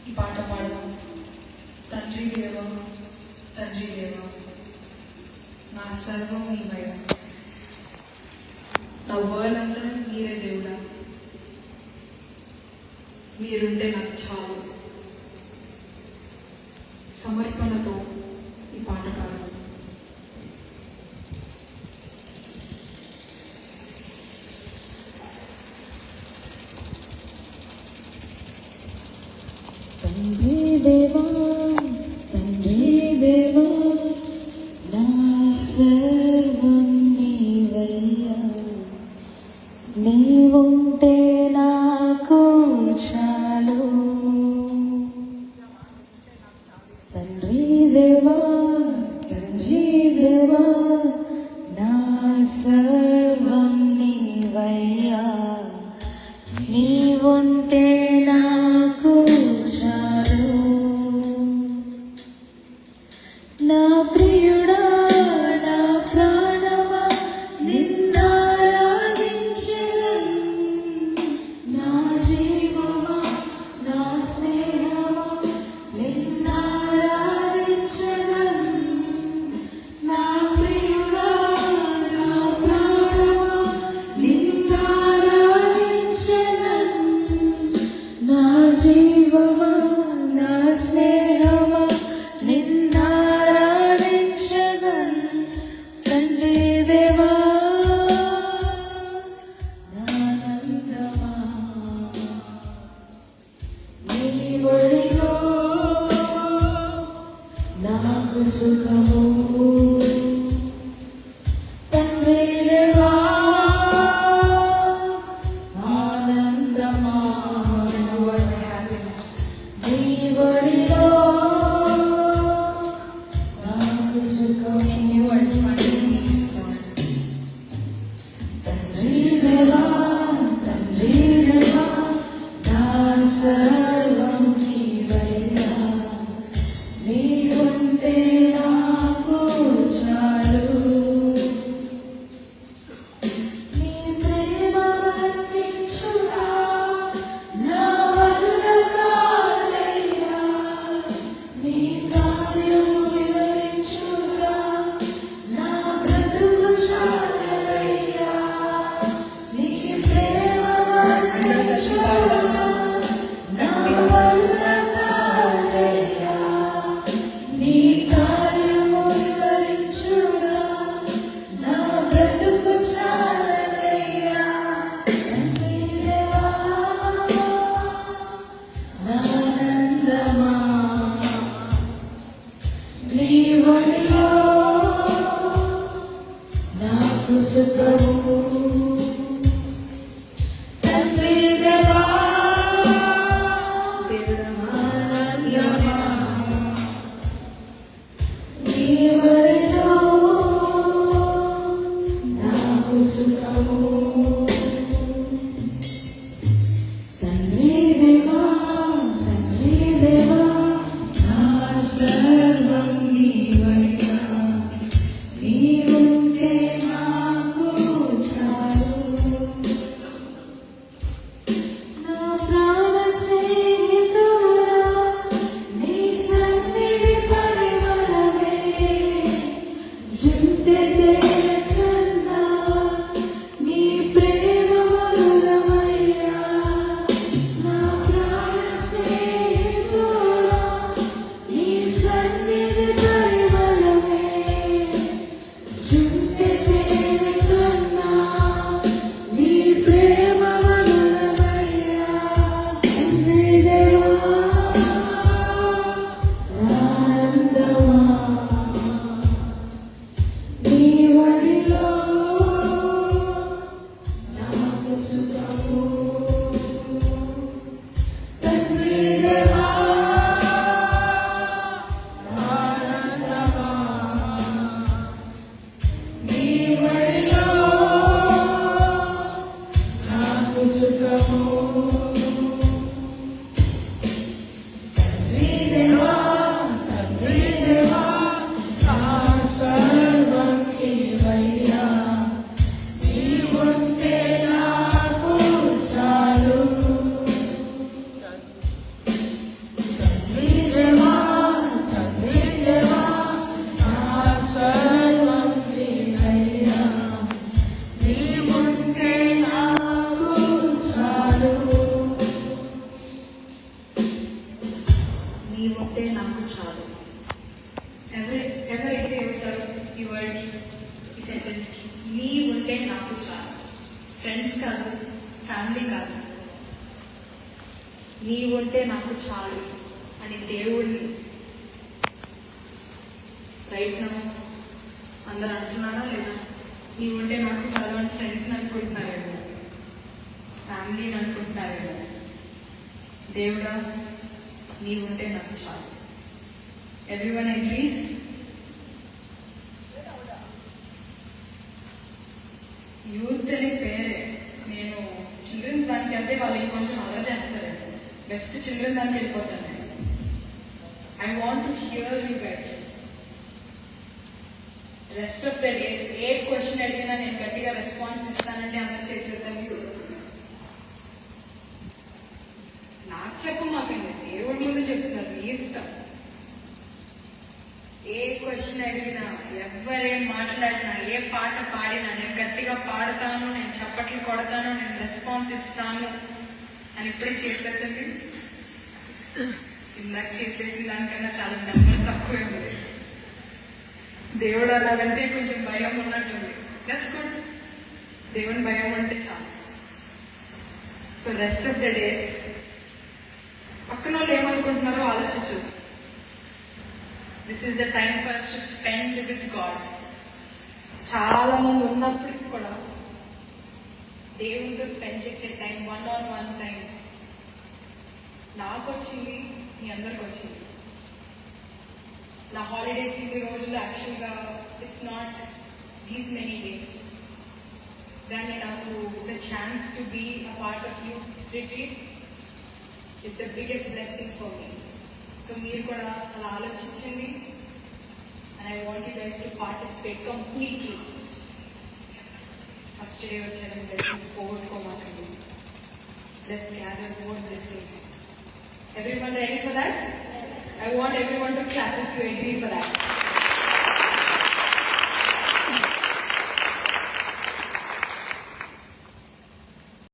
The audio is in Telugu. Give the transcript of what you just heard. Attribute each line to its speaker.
Speaker 1: ఈ పాట పాడదాం. తండ్రి దేవ, తండ్రి దేవ, నా సర్వం నీవయ్యా, నా వరల్డ్ అంతా మీరే దేవుడా, మీరుంటే నాకు చాలు. సమర్పణతో ఈ పాట పాడదాం.
Speaker 2: తండ్రి దేవా, తండ్రి దేవా, నా సర్వం నీవయ్యా, నీవుంటే నాకు చాలు. తండ్రి దేవా, తండ్రి దేవా, నా సర్వం నీవయ్యా, నీవుంటే నాకు చాలు. నా ప్రియుడా, నా ప్రాణమా, నిన్నారాధించెదను. నా జీవమా, నా స్నేహమా, నిన్నారాధించెదను. నా ప్రియుడా, నా ప్రాణమా, నిన్నారాధించెదను. నా జీవమా, నా స్నేహమా, నిన్నారాధించెదను. తండ్రి దేవా, నా ఆనందమా, నీ ఒడిలో నాకు సుఖము. తండ్రి దేవా, ఆనందమా, నీ ఒడిలో నాకు సుఖము. తండ్రి దేవా, తండ్రి దేవా, నా సర్వం నీవయ్యా, నీవుంటే నాకు
Speaker 1: ఫ్యామిలీ కాదు, నీవుంటే నాకు చాలు అని దేవుడిని ప్రయత్నం అందరు అంటున్నారా లేదా? నీవుంటే నాకు చాలు అని ఫ్రెండ్స్ని అనుకుంటున్నారేమో, ఫ్యామిలీని అనుకుంటున్నారేమో. దేవుడా, నీవుంటే నాకు చాలు. Everyone agrees? యూత్ అనే పేరే, నేను చిల్డ్రన్స్ దానికి వెళ్తే వాళ్ళు ఇంకొంచెం అలర్ చేస్తారేమో, బెస్ట్ చిల్డ్రన్ దానికి వెళ్ళిపోతాను నేను. I want to hear you guys. Rest of the days A question అడిగినా నేను గట్టిగా రెస్పాన్స్ ఇస్తానంటే అందరి చేతులు మీకు నాకు చెప్పమాకండి, దేవుడి ముందు చెప్తున్నారు, మీ ఇష్టం. ఏ క్వశ్చన్ అడిగినా, ఎవరేం మాట్లాడినా, ఏ పాట పాడినా నేను గట్టిగా పాడతాను, నేను చప్పట్లు కొడతాను, నేను రెస్పాన్స్ ఇస్తాను అని ఇప్పుడే చేతులెత్తండి. ఇందాక చేతులెత్తిన దానికన్నా చాలా నెమ్మది తక్కువే ఉంది. దేవుడు అలాగంటే కొంచెం భయం ఉన్నట్టుంది. That's good. దేవుని భయం అంటే చాలు. So rest of the days పక్కన వాళ్ళు ఏమనుకుంటున్నారో ఆలోచించు. This is the time for us to spend with God. చాలా మంది ఉన్నప్పటికీ కూడా దేవునితో స్పెండ్ చేసే టైం, 1-on-1 టైం నాకు వచ్చింది, మీ అందరికి వచ్చింది. నా హాలిడేస్ ఇన్ని రోజులు యాక్చువల్గా it's not these many days, కానీ నాకు the chance to be a part of youth retreat is the biggest blessing for me. So మీరు కూడా అలా ఆలోచించండి. And I want you guys to participate completely. First day వచ్చాను, బ్లెస్సింగ్స్ పోగొట్టుకోమాకండి. Let's gather more blessings. Everyone ready for that? I want everyone to clap if you agree for that.